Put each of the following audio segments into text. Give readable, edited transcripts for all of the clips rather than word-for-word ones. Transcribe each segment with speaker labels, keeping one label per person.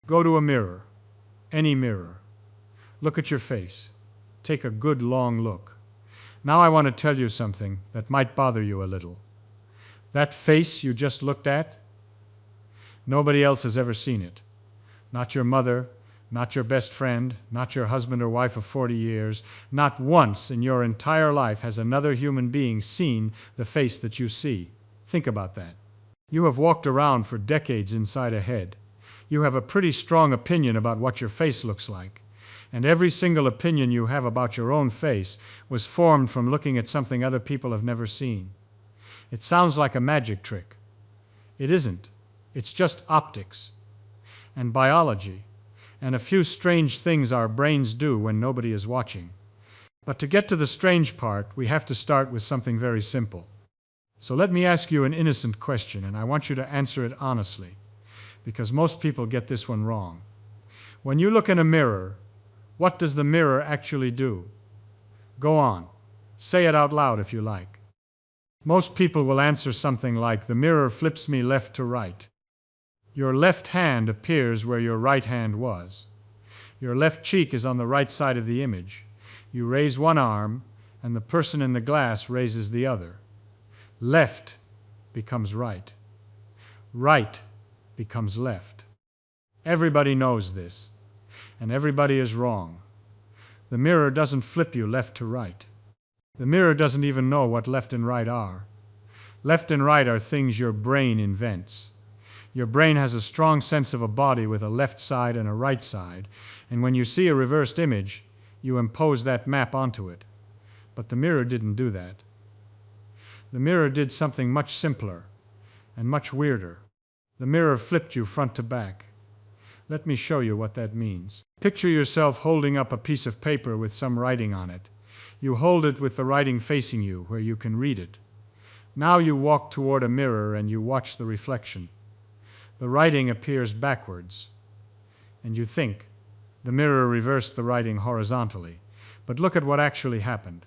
Speaker 1: Go to a mirror, any mirror. Look at your face. Take a good long look. Now I want to tell you something that might bother you a little. That face you just looked at, nobody else has ever seen it. Not your mother, not your best friend, not your husband or wife of 40 years. Not once in your entire life has another human being seen the face that you see. Think about that. You have walked around for decades inside a head. You have a pretty strong opinion about what your face looks like. And every single opinion you have about your own face was formed from looking at something other people have never seen. It sounds like a magic trick. It isn't. It's just optics and biology and a few strange things our brains do when nobody is watching. But to get to the strange part, we have to start with something very simple. So let me ask you an innocent question, and I want you to answer it honestly, because most people get this one wrong. When you look in a mirror, what does the mirror actually do? Go on. Say it out loud if you like. Most people will answer something like, the mirror flips me left to right. Your left hand appears where your right hand was. Your left cheek is on the right side of the image. You raise one arm, and the person in the glass raises the other. Left becomes right. Right becomes left. Everybody knows this, and everybody is wrong. The mirror doesn't flip you left to right. The mirror doesn't even know what left and right are. Left and right are things your brain invents. Your brain has a strong sense of a body with a left side and a right side, and when you see a reversed image, you impose that map onto it. But the mirror didn't do that. The mirror did something much simpler and much weirder. The mirror flipped you front to back. Let me show you what that means. Picture yourself holding up a piece of paper with some writing on it. You hold it with the writing facing you, where you can read it. Now you walk toward a mirror and you watch the reflection. The writing appears backwards, and you think the mirror reversed the writing horizontally. But look at what actually happened.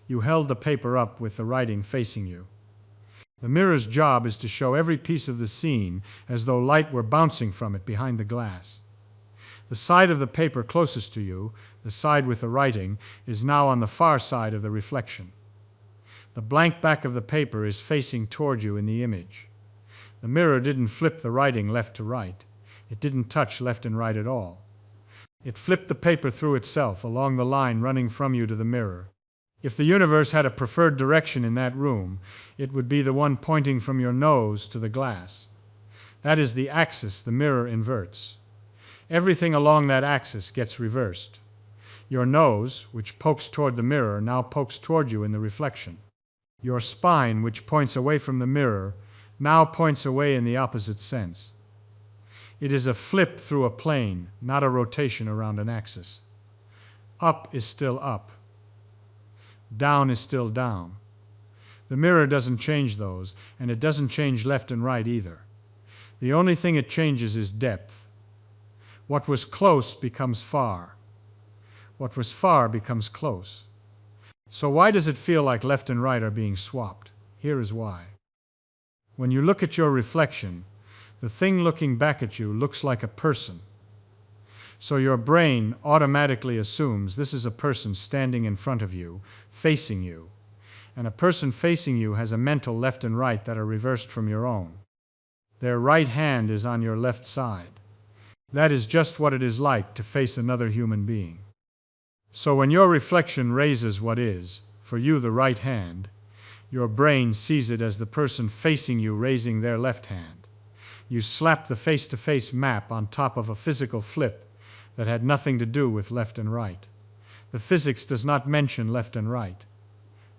Speaker 1: You held the paper up with the writing facing you. The mirror's job is to show every piece of the scene as though light were bouncing from it behind the glass. The side of the paper closest to you, the side with the writing, is now on the far side of the reflection. The blank back of the paper is facing toward you in the image. The mirror didn't flip the writing left to right. It didn't touch left and right at all. It flipped the paper through itself along the line running from you to the mirror. If the universe had a preferred direction in that room, it would be the one pointing from your nose to the glass. That is the axis the mirror inverts. Everything along that axis gets reversed. Your nose, which pokes toward the mirror, now pokes toward you in the reflection. Your spine, which points away from the mirror, now points away in the opposite sense. It is a flip through a plane, not a rotation around an axis. Up is still up. Down is still down. The mirror doesn't change those, and it doesn't change left and right either. The only thing it changes is depth. What was close becomes far. What was far becomes close. So why does it feel like left and right are being swapped? Here is why. When you look at your reflection, the thing looking back at you looks like a person. So your brain automatically assumes this is a person standing in front of you, facing you. And a person facing you has a mental left and right that are reversed from your own. Their right hand is on your left side. That is just what it is like to face another human being. So when your reflection raises what is, for you, the right hand, your brain sees it as the person facing you raising their left hand. You slap the face-to-face map on top of a physical flip that had nothing to do with left and right. The physics does not mention left and right.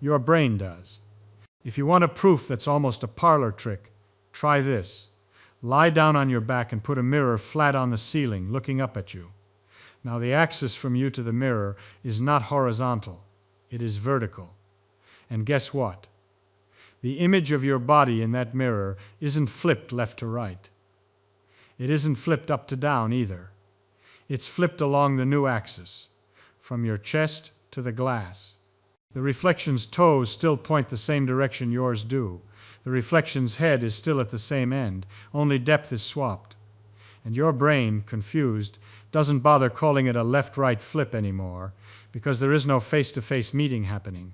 Speaker 1: Your brain does. If you want a proof that's almost a parlor trick, try this. Lie down on your back and put a mirror flat on the ceiling, looking up at you. Now the axis from you to the mirror is not horizontal. It is vertical. And guess what? The image of your body in that mirror isn't flipped left to right. It isn't flipped up to down either. It's flipped along the new axis, from your chest to the glass. The reflection's toes still point the same direction yours do. The reflection's head is still at the same end, only depth is swapped. And your brain, confused, doesn't bother calling it a left-right flip anymore because there is no face-to-face meeting happening.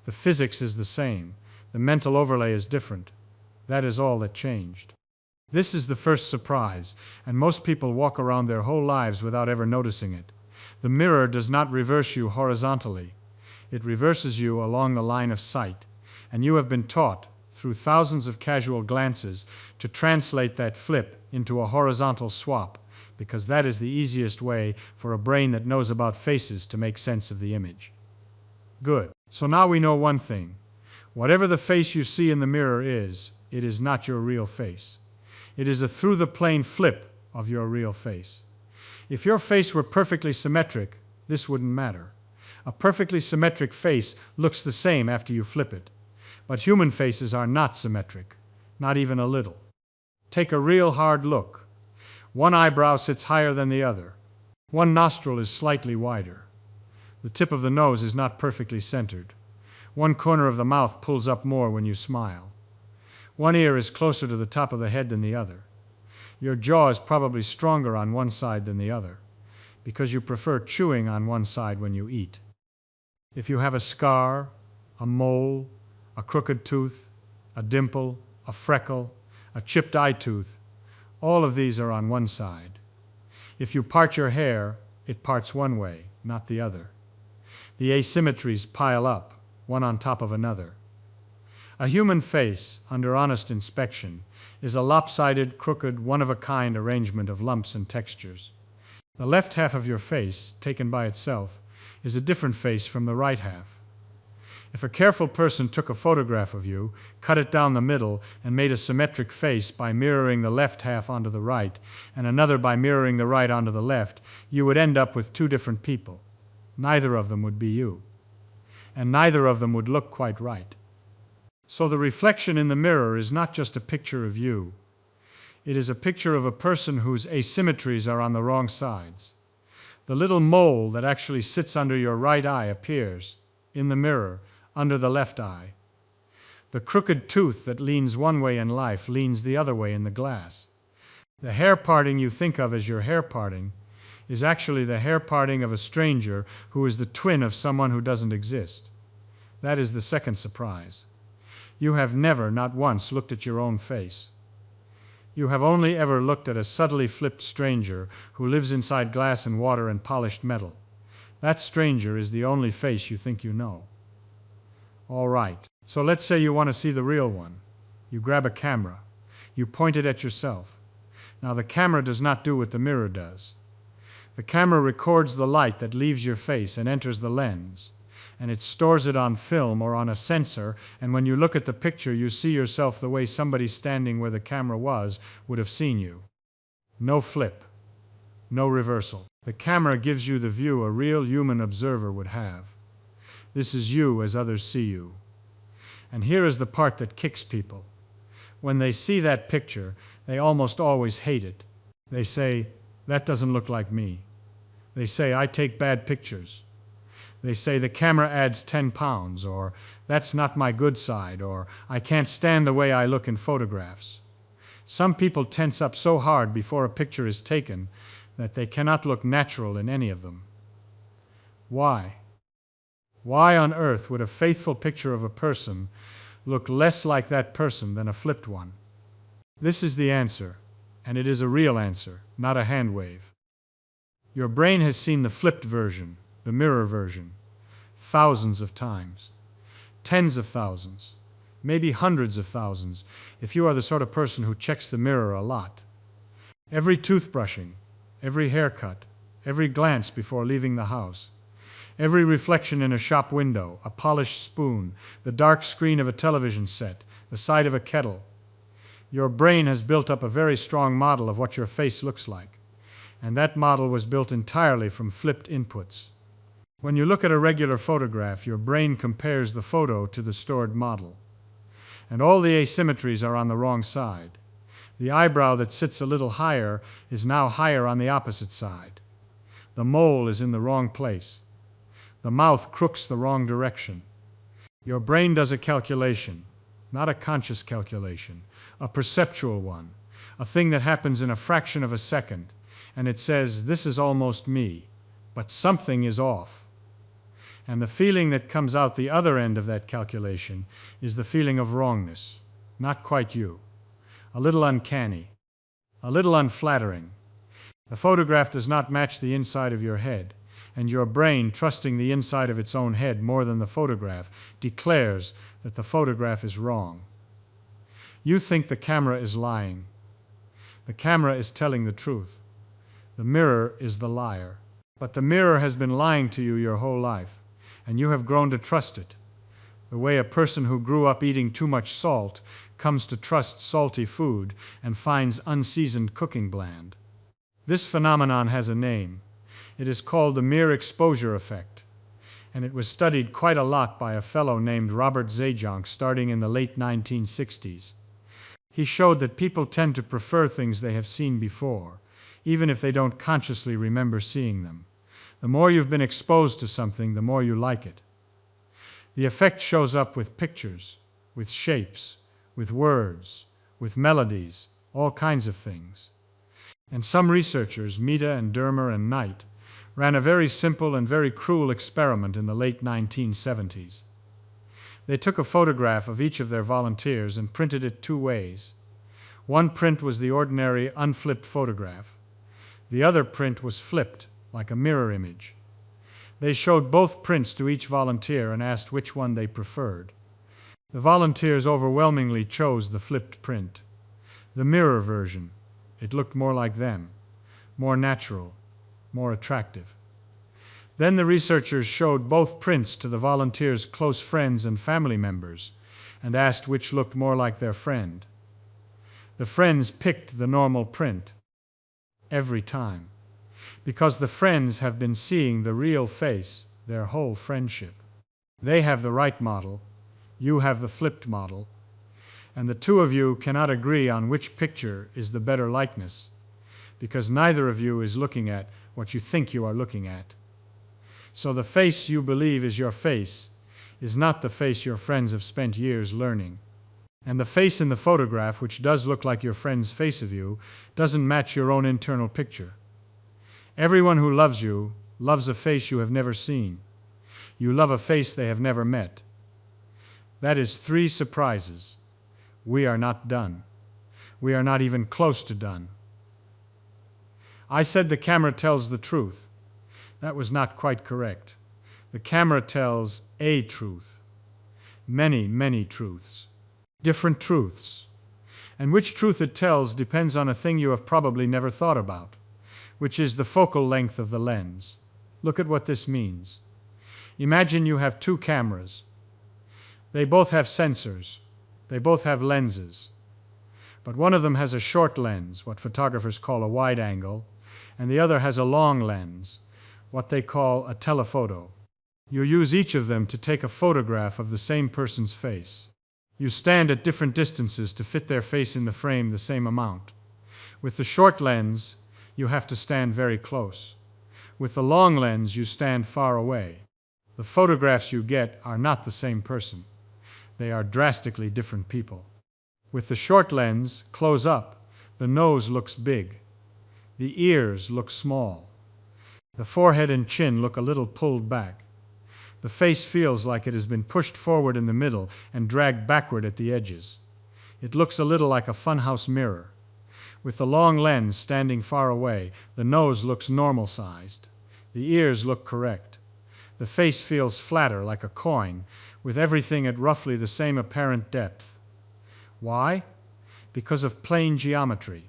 Speaker 1: The physics is the same. The mental overlay is different. That is all that changed. This is the first surprise, and most people walk around their whole lives without ever noticing it. The mirror does not reverse you horizontally. It reverses you along the line of sight, and you have been taught, through thousands of casual glances, to translate that flip into a horizontal swap, because that is the easiest way for a brain that knows about faces to make sense of the image. Good. So now we know one thing. Whatever the face you see in the mirror is, it is not your real face. It is a through-the-plane flip of your real face. If your face were perfectly symmetric, this wouldn't matter. A perfectly symmetric face looks the same after you flip it. But human faces are not symmetric, not even a little. Take a real hard look. One eyebrow sits higher than the other. One nostril is slightly wider. The tip of the nose is not perfectly centered. One corner of the mouth pulls up more when you smile. One ear is closer to the top of the head than the other. Your jaw is probably stronger on one side than the other, because you prefer chewing on one side when you eat. If you have a scar, a mole, a crooked tooth, a dimple, a freckle, a chipped eye tooth, all of these are on one side. If you part your hair, it parts one way, not the other. The asymmetries pile up, one on top of another. A human face, under honest inspection, is a lopsided, crooked, one-of-a-kind arrangement of lumps and textures. The left half of your face, taken by itself, is a different face from the right half. If a careful person took a photograph of you, cut it down the middle, and made a symmetric face by mirroring the left half onto the right, and another by mirroring the right onto the left, you would end up with two different people. Neither of them would be you. And neither of them would look quite right. So the reflection in the mirror is not just a picture of you. It is a picture of a person whose asymmetries are on the wrong sides. The little mole that actually sits under your right eye appears, in the mirror, under the left eye. The crooked tooth that leans one way in life leans the other way in the glass. The hair parting you think of as your hair parting is actually the hair parting of a stranger who is the twin of someone who doesn't exist. That is the second surprise. You have never, not once, looked at your own face. You have only ever looked at a subtly flipped stranger who lives inside glass and water and polished metal. That stranger is the only face you think you know. All right, so let's say you want to see the real one. You grab a camera. You point it at yourself. Now the camera does not do what the mirror does. The camera records the light that leaves your face and enters the lens, and it stores it on film or on a sensor, and when you look at the picture you see yourself the way somebody standing where the camera was would have seen you. No flip. No reversal. The camera gives you the view a real human observer would have. This is you as others see you. And here is the part that kicks people. When they see that picture, they almost always hate it. They say, "That doesn't look like me." They say, "I take bad pictures." They say, "The camera adds 10 pounds," or "That's not my good side," or "I can't stand the way I look in photographs." Some people tense up so hard before a picture is taken that they cannot look natural in any of them. Why? Why on earth would a faithful picture of a person look less like that person than a flipped one? This is the answer, and it is a real answer, not a hand wave. Your brain has seen the flipped version, the mirror version, thousands of times, tens of thousands, maybe hundreds of thousands, if you are the sort of person who checks the mirror a lot. Every toothbrushing, every haircut, every glance before leaving the house, every reflection in a shop window, a polished spoon, the dark screen of a television set, the side of a kettle. Your brain has built up a very strong model of what your face looks like, and that model was built entirely from flipped inputs. When you look at a regular photograph, your brain compares the photo to the stored model. And all the asymmetries are on the wrong side. The eyebrow that sits a little higher is now higher on the opposite side. The mole is in the wrong place. The mouth crooks the wrong direction. Your brain does a calculation, not a conscious calculation, a perceptual one, a thing that happens in a fraction of a second, and it says, "This is almost me, but something is off." And the feeling that comes out the other end of that calculation is the feeling of wrongness, not quite you, a little uncanny, a little unflattering. The photograph does not match the inside of your head, and your brain, trusting the inside of its own head more than the photograph, declares that the photograph is wrong. You think the camera is lying. The camera is telling the truth. The mirror is the liar. But the mirror has been lying to you your whole life, and you have grown to trust it, the way a person who grew up eating too much salt comes to trust salty food and finds unseasoned cooking bland. This phenomenon has a name. It is called the mere exposure effect, and it was studied quite a lot by a fellow named Robert Zajonc starting in the late 1960s. He showed that people tend to prefer things they have seen before, even if they don't consciously remember seeing them. The more you've been exposed to something, the more you like it. The effect shows up with pictures, with shapes, with words, with melodies, all kinds of things. And some researchers, Mita and Dermer and Knight, ran a very simple and very cruel experiment in the late 1970s. They took a photograph of each of their volunteers and printed it two ways. One print was the ordinary unflipped photograph. The other print was flipped, like a mirror image. They showed both prints to each volunteer and asked which one they preferred. The volunteers overwhelmingly chose the flipped print, the mirror version. It looked more like them, more natural, more attractive. Then the researchers showed both prints to the volunteers' close friends and family members and asked which looked more like their friend. The friends picked the normal print every time, because the friends have been seeing the real face their whole friendship. They have the right model, you have the flipped model, and the two of you cannot agree on which picture is the better likeness, because neither of you is looking at what you think you are looking at. So the face you believe is your face is not the face your friends have spent years learning. And the face in the photograph, which does look like your friend's face of you, doesn't match your own internal picture. Everyone who loves you loves a face you have never seen. You love a face they have never met. That is 3 surprises. We are not done. We are not even close to done. I said the camera tells the truth. That was not quite correct. The camera tells a truth. Many, many truths. Different truths. And which truth it tells depends on a thing you have probably never thought about, which is the focal length of the lens. Look at what this means. Imagine you have 2 cameras. They both have sensors. They both have lenses. But one of them has a short lens, what photographers call a wide angle, and the other has a long lens, what they call a telephoto. You use each of them to take a photograph of the same person's face. You stand at different distances to fit their face in the frame the same amount. With the short lens, you have to stand very close. With the long lens, you stand far away. The photographs you get are not the same person. They are drastically different people. With the short lens, close up, the nose looks big. The ears look small. The forehead and chin look a little pulled back. The face feels like it has been pushed forward in the middle and dragged backward at the edges. It looks a little like a funhouse mirror. With the long lens standing far away, the nose looks normal-sized. The ears look correct. The face feels flatter, like a coin, with everything at roughly the same apparent depth. Why? Because of plane geometry.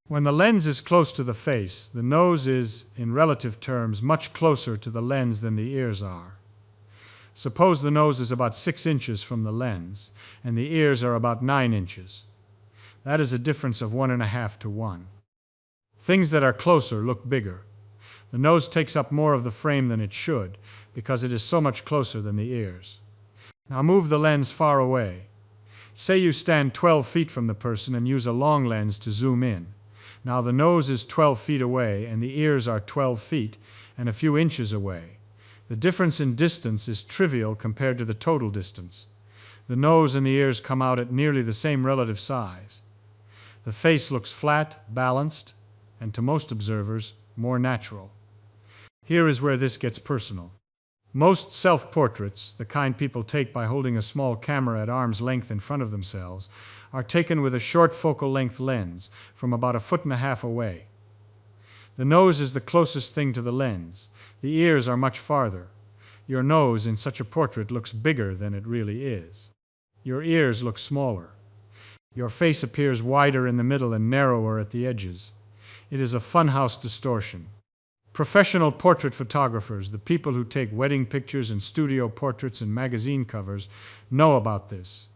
Speaker 1: When the lens is close to the face, the nose is, in relative terms, much closer to the lens than the ears are. Suppose the nose is about 6 inches from the lens, and the ears are about 9 inches. That is a difference of 1.5 to 1. Things that are closer look bigger. The nose takes up more of the frame than it should, because it is so much closer than the ears. Now move the lens far away. Say you stand 12 feet from the person and use a long lens to zoom in. Now the nose is 12 feet away and the ears are 12 feet and a few inches away. The difference in distance is trivial compared to the total distance. The nose and the ears come out at nearly the same relative size. The face looks flat, balanced, and to most observers, more natural. Here is where this gets personal. Most self-portraits, the kind people take by holding a small camera at arm's length in front of themselves, are taken with a short focal length lens from about 1.5 feet away. The nose is the closest thing to the lens. The ears are much farther. Your nose in such a portrait looks bigger than it really is. Your ears look smaller. Your face appears wider in the middle and narrower at the edges. It is a funhouse distortion. Professional portrait photographers, the people who take wedding pictures and studio portraits and magazine covers, know about this.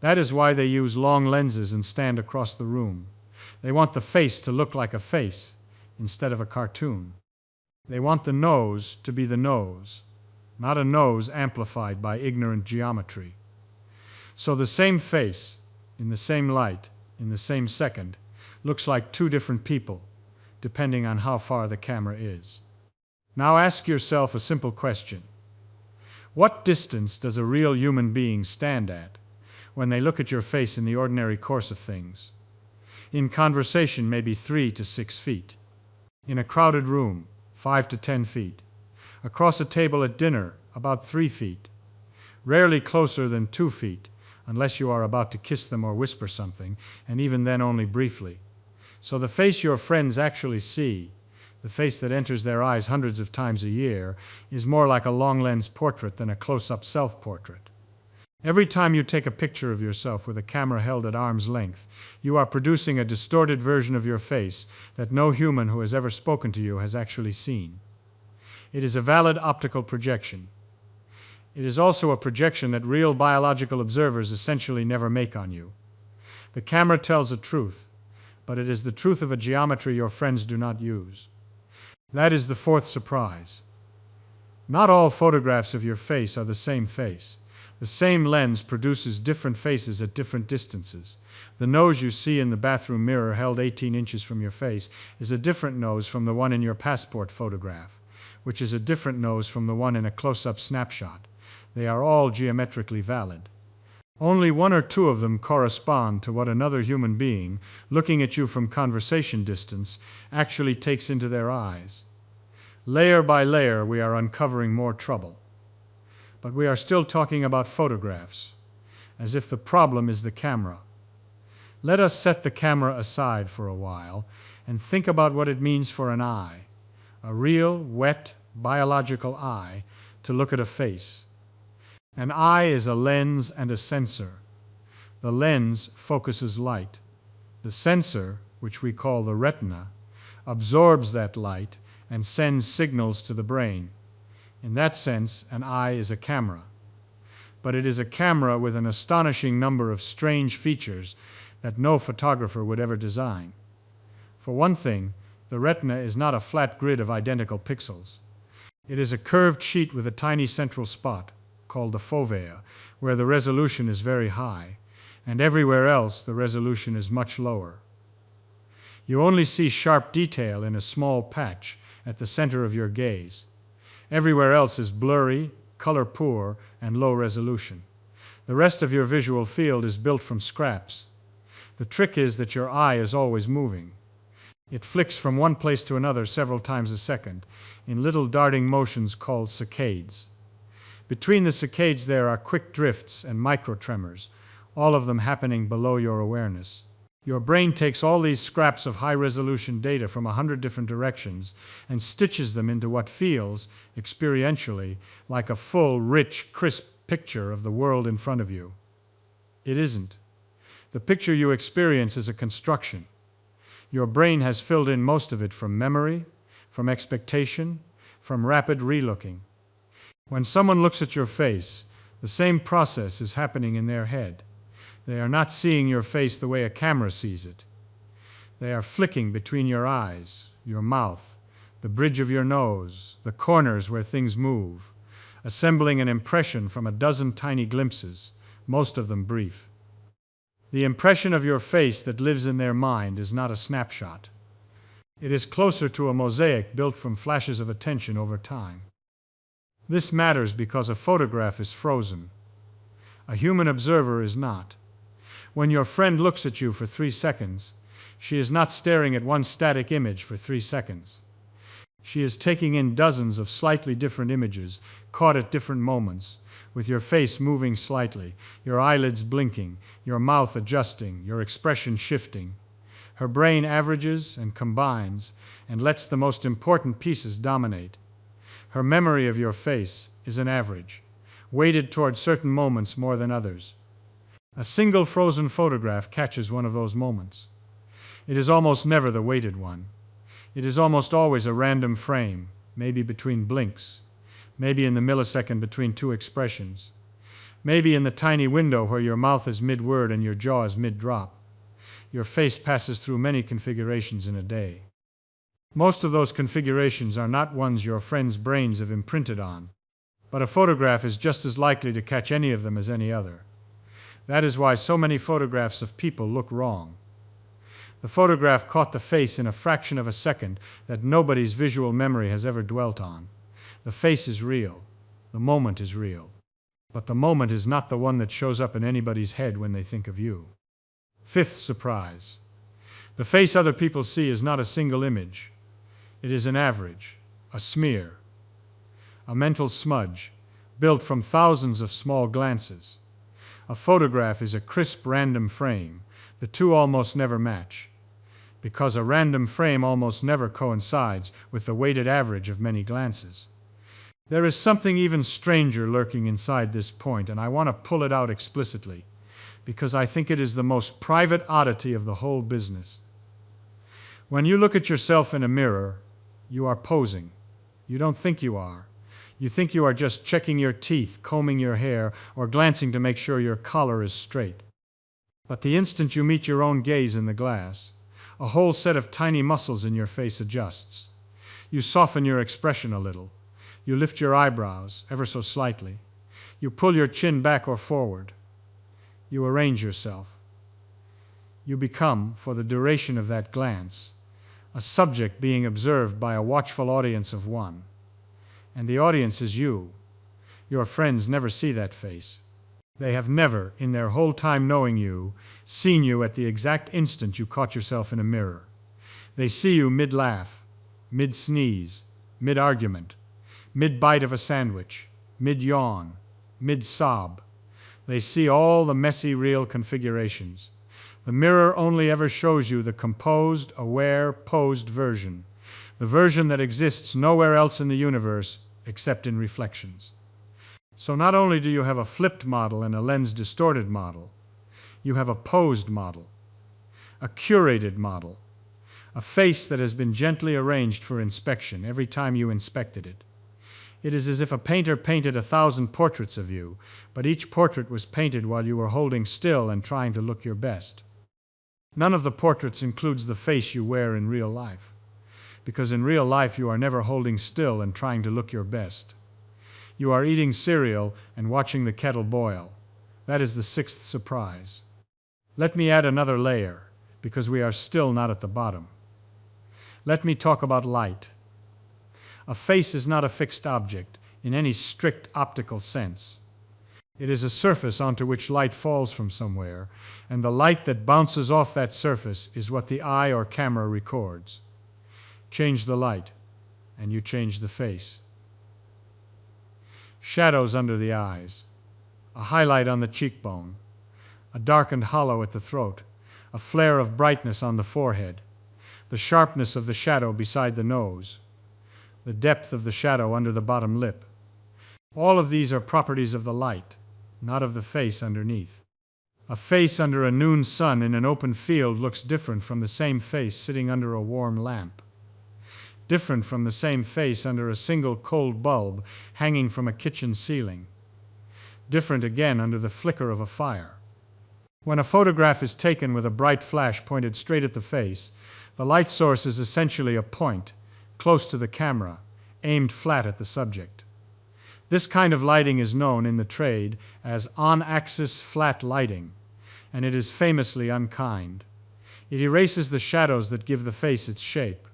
Speaker 1: That is why they use long lenses and stand across the room. They want the face to look like a face instead of a cartoon. They want the nose to be the nose, not a nose amplified by ignorant geometry. So the same face, in the same light, in the same second, looks like two different people, depending on how far the camera is. Now ask yourself a simple question. What distance does a real human being stand at when they look at your face in the ordinary course of things? In conversation, maybe 3 to 6 feet. In a crowded room, 5 to 10 feet. Across a table at dinner, about 3 feet. Rarely closer than 2 feet, unless you are about to kiss them or whisper something, and even then only briefly. So the face your friends actually see, the face that enters their eyes hundreds of times a year, is more like a long-lens portrait than a close-up self-portrait. Every time you take a picture of yourself with a camera held at arm's length, you are producing a distorted version of your face that no human who has ever spoken to you has actually seen. It is a valid optical projection. It is also a projection that real biological observers essentially never make on you. The camera tells a truth, but it is the truth of a geometry your friends do not use. That is the fourth surprise. Not all photographs of your face are the same face. The same lens produces different faces at different distances. The nose you see in the bathroom mirror held 18 inches from your face is a different nose from the one in your passport photograph, which is a different nose from the one in a close-up snapshot. They are all geometrically valid. Only 1 or 2 of them correspond to what another human being, looking at you from conversation distance, actually takes into their eyes. Layer by layer, we are uncovering more trouble. But we are still talking about photographs, as if the problem is the camera. Let us set the camera aside for a while and think about what it means for an eye, a real, wet, biological eye, to look at a face. An eye is a lens and a sensor. The lens focuses light. The sensor, which we call the retina, absorbs that light and sends signals to the brain. In that sense, an eye is a camera. But it is a camera with an astonishing number of strange features that no photographer would ever design. For one thing, the retina is not a flat grid of identical pixels. It is a curved sheet with a tiny central spot, called the fovea, where the resolution is very high, and everywhere else the resolution is much lower. You only see sharp detail in a small patch at the center of your gaze. Everywhere else is blurry, color poor, and low resolution. The rest of your visual field is built from scraps. The trick is that your eye is always moving. It flicks from one place to another several times a second, in little darting motions called saccades. Between the saccades there are quick drifts and microtremors, all of them happening below your awareness. Your brain takes all these scraps of high-resolution data from 100 different directions and stitches them into what feels, experientially, like a full, rich, crisp picture of the world in front of you. It isn't. The picture you experience is a construction. Your brain has filled in most of it from memory, from expectation, from rapid relooking. When someone looks at your face, the same process is happening in their head. They are not seeing your face the way a camera sees it. They are flicking between your eyes, your mouth, the bridge of your nose, the corners where things move, assembling an impression from a dozen tiny glimpses, most of them brief. The impression of your face that lives in their mind is not a snapshot. It is closer to a mosaic built from flashes of attention over time. This matters because a photograph is frozen. A human observer is not. When your friend looks at you for 3 seconds, She is not staring at one static image for 3 seconds. She is taking in dozens of slightly different images, caught at different moments, with your face moving slightly, your eyelids blinking, your mouth adjusting, your expression shifting. Her brain averages and combines and lets the most important pieces dominate. Her memory of your face is an average, weighted toward certain moments more than others. A single frozen photograph catches one of those moments. It is almost never the weighted one. It is almost always a random frame, maybe between blinks, maybe in the millisecond between 2 expressions, maybe in the tiny window where your mouth is mid-word and your jaw is mid-drop. Your face passes through many configurations in a day. Most of those configurations are not ones your friends' brains have imprinted on, but a photograph is just as likely to catch any of them as any other. That is why so many photographs of people look wrong. The photograph caught the face in a fraction of a second that nobody's visual memory has ever dwelt on. The face is real. The moment is real. But the moment is not the one that shows up in anybody's head when they think of you. 5th surprise. The face other people see is not a single image. It is an average, a smear, a mental smudge built from thousands of small glances. A photograph is a crisp random frame. The two almost never match, because a random frame almost never coincides with the weighted average of many glances. There is something even stranger lurking inside this point, and I want to pull it out explicitly, because I think it is the most private oddity of the whole business. When you look at yourself in a mirror, you are posing. You don't think you are. You think you are just checking your teeth, combing your hair, or glancing to make sure your collar is straight. But the instant you meet your own gaze in the glass, a whole set of tiny muscles in your face adjusts. You soften your expression a little. You lift your eyebrows, ever so slightly. You pull your chin back or forward. You arrange yourself. You become, for the duration of that glance, a subject being observed by a watchful audience of one. And the audience is you. Your friends never see that face. They have never, in their whole time knowing you, seen you at the exact instant you caught yourself in a mirror. They see you mid-laugh, mid-sneeze, mid-argument, mid-bite of a sandwich, mid-yawn, mid-sob. They see all the messy, real configurations. The mirror only ever shows you the composed, aware, posed version, the version that exists nowhere else in the universe except in reflections. So not only do you have a flipped model and a lens-distorted model, you have a posed model, a curated model, a face that has been gently arranged for inspection every time you inspected it. It is as if a painter painted 1,000 portraits of you, but each portrait was painted while you were holding still and trying to look your best. None of the portraits includes the face you wear in real life, because in real life you are never holding still and trying to look your best. You are eating cereal and watching the kettle boil. That is the 6th surprise. Let me add another layer, because we are still not at the bottom. Let me talk about light. A face is not a fixed object in any strict optical sense. It is a surface onto which light falls from somewhere, and the light that bounces off that surface is what the eye or camera records. Change the light, and you change the face. Shadows under the eyes, a highlight on the cheekbone, a darkened hollow at the throat, a flare of brightness on the forehead, the sharpness of the shadow beside the nose, the depth of the shadow under the bottom lip. All of these are properties of the light, not of the face underneath. A face under a noon sun in an open field looks different from the same face sitting under a warm lamp. Different from the same face under a single cold bulb hanging from a kitchen ceiling. Different again under the flicker of a fire. When a photograph is taken with a bright flash pointed straight at the face, the light source is essentially a point, close to the camera, aimed flat at the subject. This kind of lighting is known in the trade as on-axis flat lighting, and it is famously unkind. It erases the shadows that give the face its shape.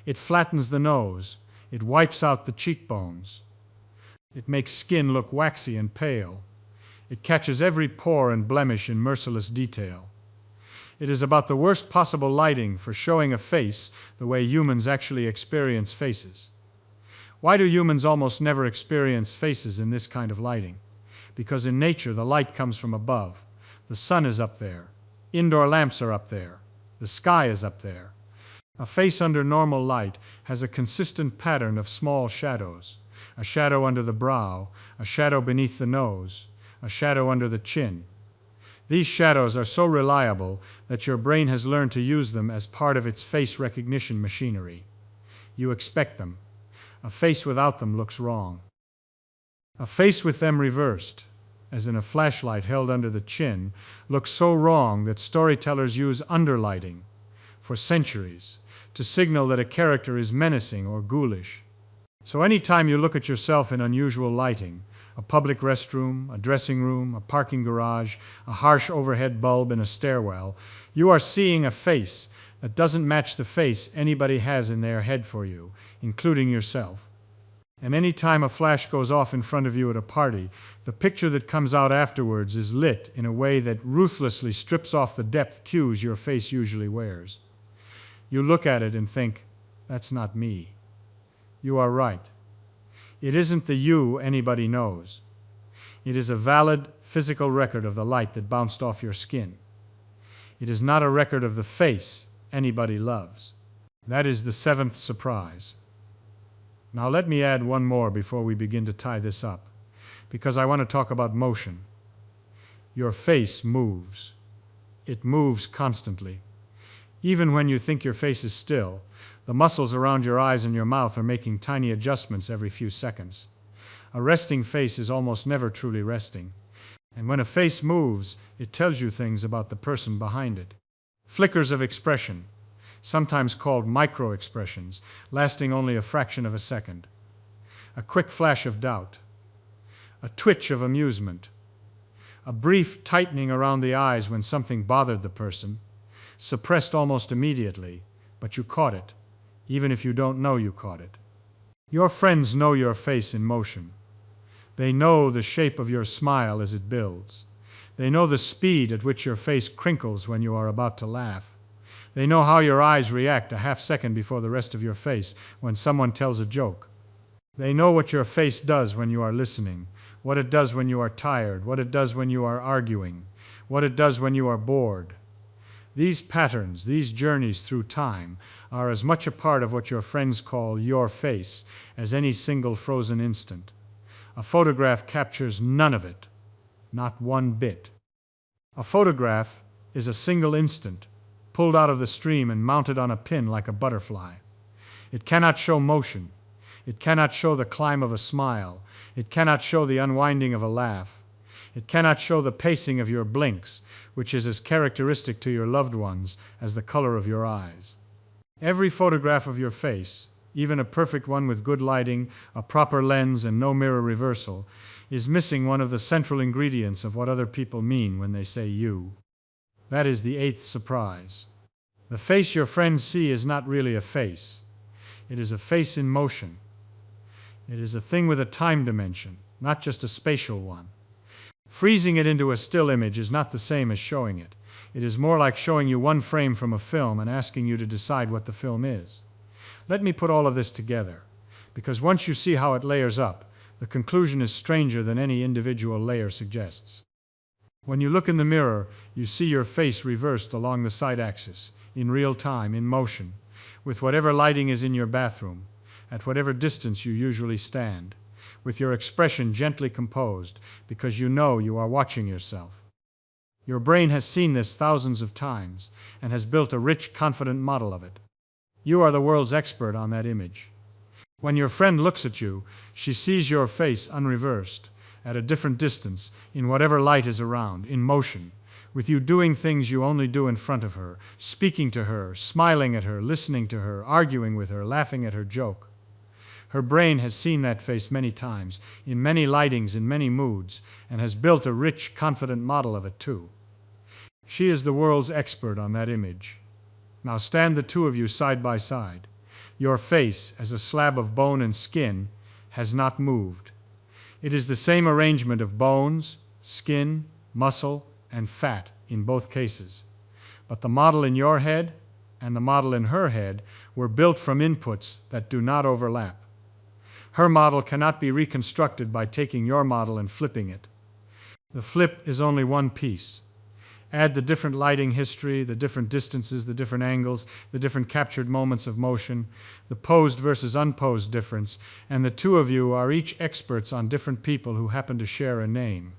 Speaker 1: It flattens the nose. It wipes out the cheekbones. It makes skin look waxy and pale. It catches every pore and blemish in merciless detail. It is about the worst possible lighting for showing a face the way humans actually experience faces. Why do humans almost never experience faces in this kind of lighting? Because in nature the light comes from above. The sun is up there. Indoor lamps are up there. The sky is up there. A face under normal light has a consistent pattern of small shadows. A shadow under the brow, a shadow beneath the nose, a shadow under the chin. These shadows are so reliable that your brain has learned to use them as part of its face recognition machinery. You expect them. A face without them looks wrong. A face with them reversed, as in a flashlight held under the chin, looks so wrong that storytellers use underlighting for centuries to signal that a character is menacing or ghoulish. So any time you look at yourself in unusual lighting, a public restroom, a dressing room, a parking garage, a harsh overhead bulb in a stairwell, you are seeing a face that doesn't match the face anybody has in their head for you, including yourself. And any time a flash goes off in front of you at a party, the picture that comes out afterwards is lit in a way that ruthlessly strips off the depth cues your face usually wears. You look at it and think, that's not me. You are right. It isn't the you anybody knows. It is a valid physical record of the light that bounced off your skin. It is not a record of the face anybody loves. That is the seventh surprise. Now let me add one more before we begin to tie this up, because I want to talk about motion. Your face moves. It moves constantly. Even when you think your face is still, the muscles around your eyes and your mouth are making tiny adjustments every few seconds. A resting face is almost never truly resting. And when a face moves, it tells you things about the person behind it. Flickers of expression, sometimes called micro-expressions, lasting only a fraction of a second. A quick flash of doubt. A twitch of amusement. A brief tightening around the eyes when something bothered the person, suppressed almost immediately, but you caught it, even if you don't know you caught it. Your friends know your face in motion. They know the shape of your smile as it builds. They know the speed at which your face crinkles when you are about to laugh. They know how your eyes react a half second before the rest of your face when someone tells a joke. They know what your face does when you are listening, what it does when you are tired, what it does when you are arguing, what it does when you are bored. These patterns, these journeys through time, are as much a part of what your friends call your face as any single frozen instant. A photograph captures none of it, not one bit. A photograph is a single instant, pulled out of the stream and mounted on a pin like a butterfly. It cannot show motion. It cannot show the climb of a smile. It cannot show the unwinding of a laugh. It cannot show the pacing of your blinks, which is as characteristic to your loved ones as the color of your eyes. Every photograph of your face, even a perfect one with good lighting, a proper lens, and no mirror reversal, is missing one of the central ingredients of what other people mean when they say you. That is the eighth surprise. The face your friends see is not really a face. It is a face in motion. It is a thing with a time dimension, not just a spatial one. Freezing it into a still image is not the same as showing it. It is more like showing you one frame from a film and asking you to decide what the film is. Let me put all of this together, because once you see how it layers up, the conclusion is stranger than any individual layer suggests. When you look in the mirror, you see your face reversed along the side axis, in real time, in motion, with whatever lighting is in your bathroom, at whatever distance you usually stand, with your expression gently composed, because you know you are watching yourself. Your brain has seen this thousands of times and has built a rich, confident model of it. You are the world's expert on that image. When your friend looks at you, she sees your face unreversed, at a different distance, in whatever light is around, in motion, with you doing things you only do in front of her, speaking to her, smiling at her, listening to her, arguing with her, laughing at her joke. Her brain has seen that face many times, in many lightings, in many moods, and has built a rich, confident model of it too. She is the world's expert on that image. Now stand the two of you side by side. Your face, as a slab of bone and skin, has not moved. It is the same arrangement of bones, skin, muscle, and fat in both cases. But the model in your head and the model in her head were built from inputs that do not overlap. Her model cannot be reconstructed by taking your model and flipping it. The flip is only one piece. Add the different lighting history, the different distances, the different angles, the different captured moments of motion, the posed versus unposed difference, and the two of you are each experts on different people who happen to share a name.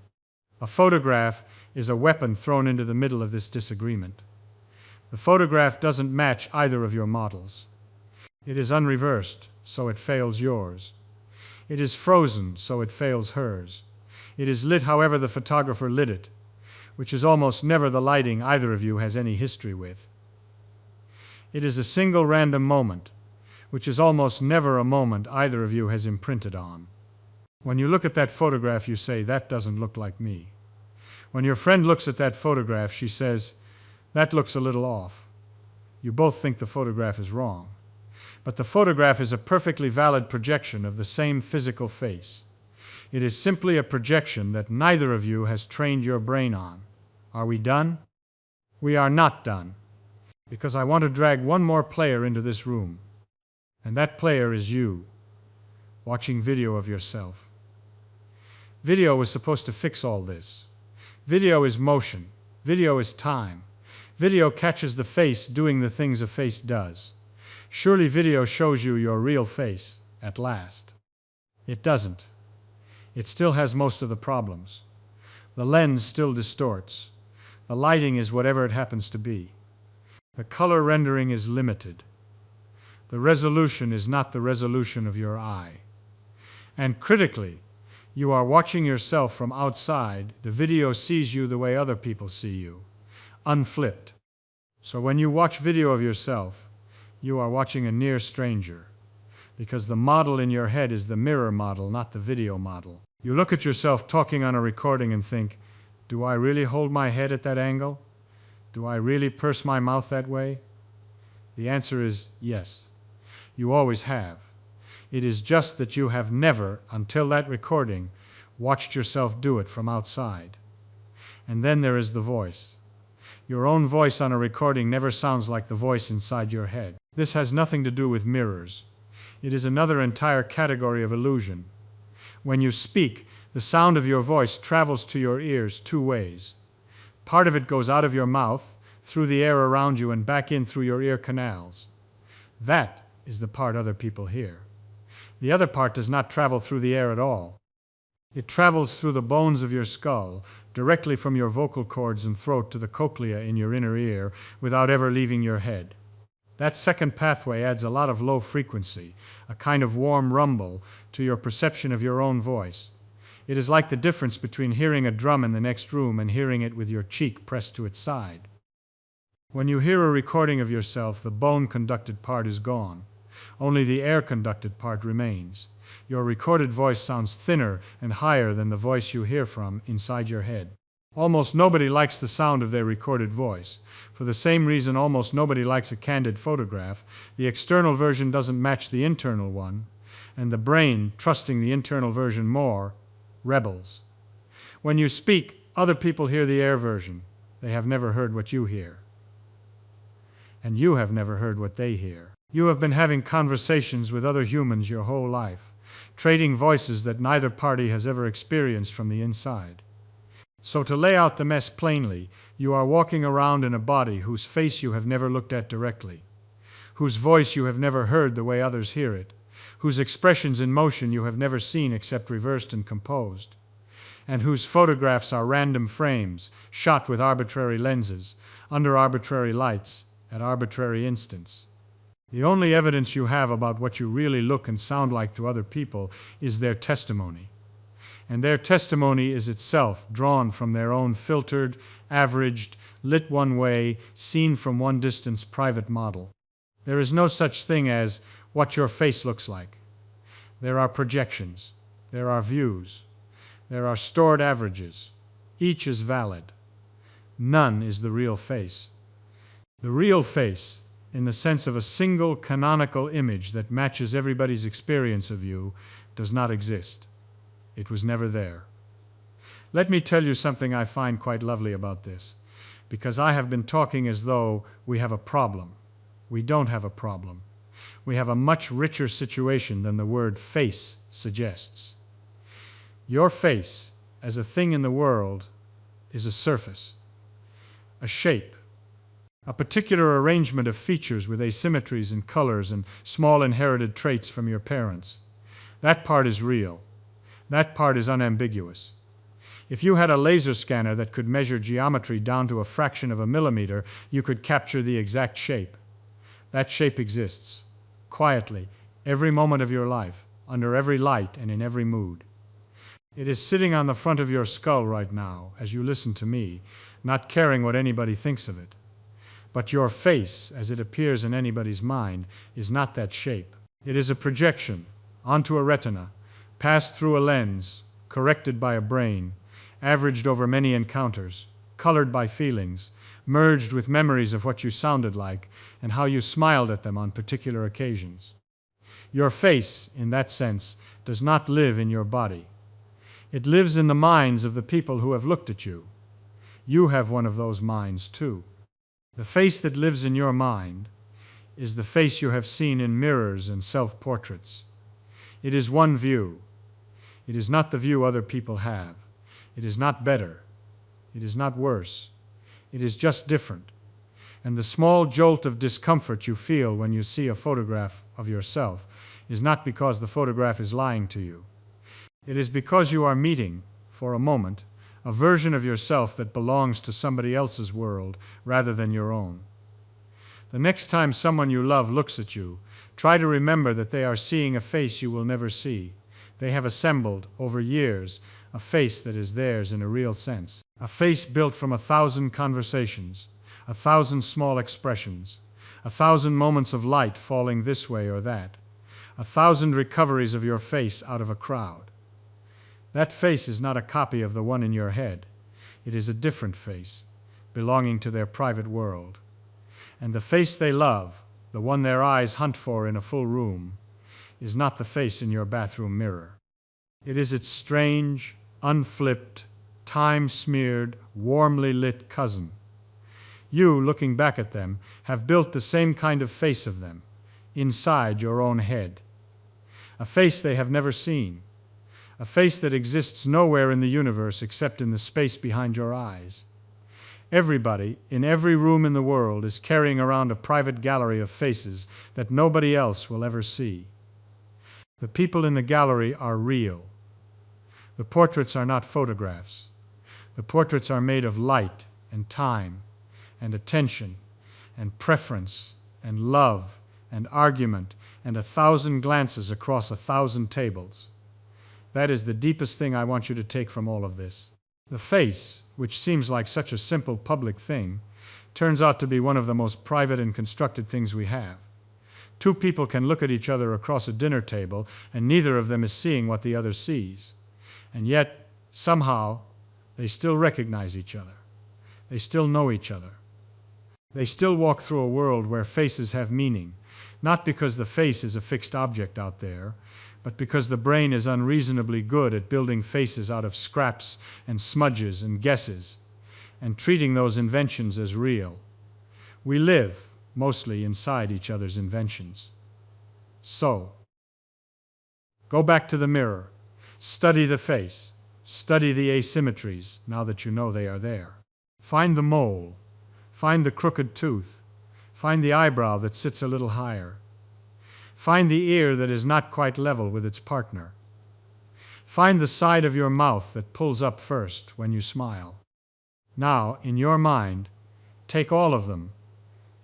Speaker 1: A photograph is a weapon thrown into the middle of this disagreement. The photograph doesn't match either of your models. It is unreversed, so it fails yours. It is frozen, so it fails hers. It is lit however the photographer lit it, which is almost never the lighting either of you has any history with. It is a single random moment, which is almost never a moment either of you has imprinted on. When you look at that photograph, you say, "That doesn't look like me." When your friend looks at that photograph, she says, "That looks a little off." You both think the photograph is wrong. But the photograph is a perfectly valid projection of the same physical face. It is simply a projection that neither of you has trained your brain on. Are we done? We are not done, because I want to drag one more player into this room. And that player is you, watching video of yourself. Video is supposed to fix all this. Video is motion. Video is time. Video catches the face doing the things a face does. Surely video shows you your real face, at last. It doesn't. It still has most of the problems. The lens still distorts. The lighting is whatever it happens to be. The color rendering is limited. The resolution is not the resolution of your eye. And critically, you are watching yourself from outside. The video sees you the way other people see you, unflipped. So when you watch video of yourself, you are watching a near stranger, because the model in your head is the mirror model, not the video model. You look at yourself talking on a recording and think, "Do I really hold my head at that angle? Do I really purse my mouth that way?" The answer is yes. You always have. It is just that you have never, until that recording, watched yourself do it from outside. And then there is the voice. Your own voice on a recording never sounds like the voice inside your head. This has nothing to do with mirrors. It is another entire category of illusion. When you speak, the sound of your voice travels to your ears two ways. Part of it goes out of your mouth, through the air around you, and back in through your ear canals. That is the part other people hear. The other part does not travel through the air at all. It travels through the bones of your skull, directly from your vocal cords and throat to the cochlea in your inner ear, without ever leaving your head. That second pathway adds a lot of low frequency, a kind of warm rumble, to your perception of your own voice. It is like the difference between hearing a drum in the next room and hearing it with your cheek pressed to its side. When you hear a recording of yourself, the bone-conducted part is gone. Only the air-conducted part remains. Your recorded voice sounds thinner and higher than the voice you hear from inside your head. Almost nobody likes the sound of their recorded voice. For the same reason almost nobody likes a candid photograph. The external version doesn't match the internal one, and the brain, trusting the internal version more, rebels. When you speak, other people hear the air version. They have never heard what you hear. And you have never heard what they hear. You have been having conversations with other humans your whole life, trading voices that neither party has ever experienced from the inside. So to lay out the mess plainly, you are walking around in a body whose face you have never looked at directly, whose voice you have never heard the way others hear it, whose expressions in motion you have never seen except reversed and composed, and whose photographs are random frames, shot with arbitrary lenses, under arbitrary lights, at arbitrary instants. The only evidence you have about what you really look and sound like to other people is their testimony. And their testimony is itself drawn from their own filtered, averaged, lit one way, seen from one distance private model. There is no such thing as what your face looks like. There are projections. There are views. There are stored averages. Each is valid. None is the real face. The real face, in the sense of a single canonical image that matches everybody's experience of you, does not exist. It was never there. Let me tell you something I find quite lovely about this. because I have been talking as though we have a problem. We don't have a problem. We have a much richer situation than the word face suggests. Your face, as a thing in the world, is a surface, a shape, a particular arrangement of features with asymmetries and colors and small inherited traits from your parents. That part is real. That part is unambiguous. If you had a laser scanner that could measure geometry down to a fraction of a millimeter, you could capture the exact shape. That shape exists, quietly, every moment of your life, under every light and in every mood. It is sitting on the front of your skull right now, as you listen to me, not caring what anybody thinks of it. But your face, as it appears in anybody's mind, is not that shape. It is a projection onto a retina, passed through a lens, corrected by a brain, averaged over many encounters, colored by feelings, merged with memories of what you sounded like and how you smiled at them on particular occasions. Your face, in that sense, does not live in your body. It lives in the minds of the people who have looked at you. You have one of those minds, too. The face that lives in your mind is the face you have seen in mirrors and self-portraits. It is one view. It is not the view other people have. It is not better. It is not worse. It is just different. And the small jolt of discomfort you feel when you see a photograph of yourself is not because the photograph is lying to you. It is because you are meeting, for a moment, a version of yourself that belongs to somebody else's world rather than your own. The next time someone you love looks at you, try to remember that they are seeing a face you will never see. They have assembled, over years, a face that is theirs in a real sense. A face built from 1,000 conversations, 1,000 small expressions, 1,000 moments of light falling this way or that, 1,000 recoveries of your face out of a crowd. That face is not a copy of the one in your head. It is a different face, belonging to their private world. And the face they love, the one their eyes hunt for in a full room, is not the face in your bathroom mirror. It is its strange, unflipped, time-smeared, warmly lit cousin. You, looking back at them, have built the same kind of face of them, inside your own head. A face they have never seen. A face that exists nowhere in the universe except in the space behind your eyes. Everybody, in every room in the world, is carrying around a private gallery of faces that nobody else will ever see. The people in the gallery are real. The portraits are not photographs. The portraits are made of light and time and attention and preference and love and argument and 1,000 glances across 1,000 tables. That is the deepest thing I want you to take from all of this. The face, which seems like such a simple public thing, turns out to be one of the most private and constructed things we have. Two people can look at each other across a dinner table, and neither of them is seeing what the other sees. And yet, somehow, they still recognize each other. They still know each other. They still walk through a world where faces have meaning, not because the face is a fixed object out there, but because the brain is unreasonably good at building faces out of scraps and smudges and guesses, and treating those inventions as real. We live, mostly, inside each other's inventions. So, go back to the mirror. Study the face. Study the asymmetries, now that you know they are there. Find the mole. Find the crooked tooth. Find the eyebrow that sits a little higher. Find the ear that is not quite level with its partner. Find the side of your mouth that pulls up first when you smile. Now, in your mind, take all of them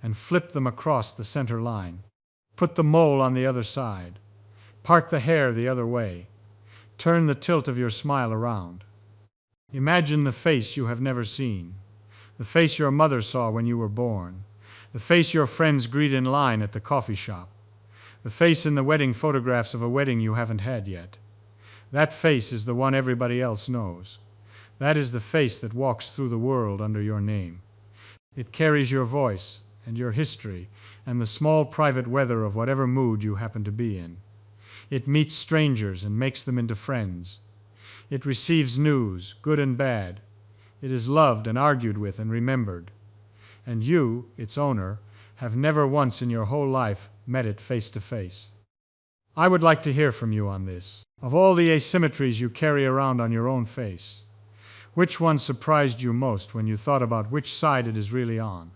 Speaker 1: and flip them across the center line. Put the mole on the other side. Part the hair the other way. Turn the tilt of your smile around. Imagine the face you have never seen. The face your mother saw when you were born. The face your friends greet in line at the coffee shop. The face in the wedding photographs of a wedding you haven't had yet. That face is the one everybody else knows. That is the face that walks through the world under your name. It carries your voice and your history and the small private weather of whatever mood you happen to be in. It meets strangers and makes them into friends. It receives news, good and bad. It is loved and argued with and remembered. And you, its owner, have never once in your whole life met it face to face. I would like to hear from you on this. Of all the asymmetries you carry around on your own face, which one surprised you most when you thought about which side it is really on?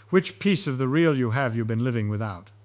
Speaker 1: Which piece of the real you have you been living without?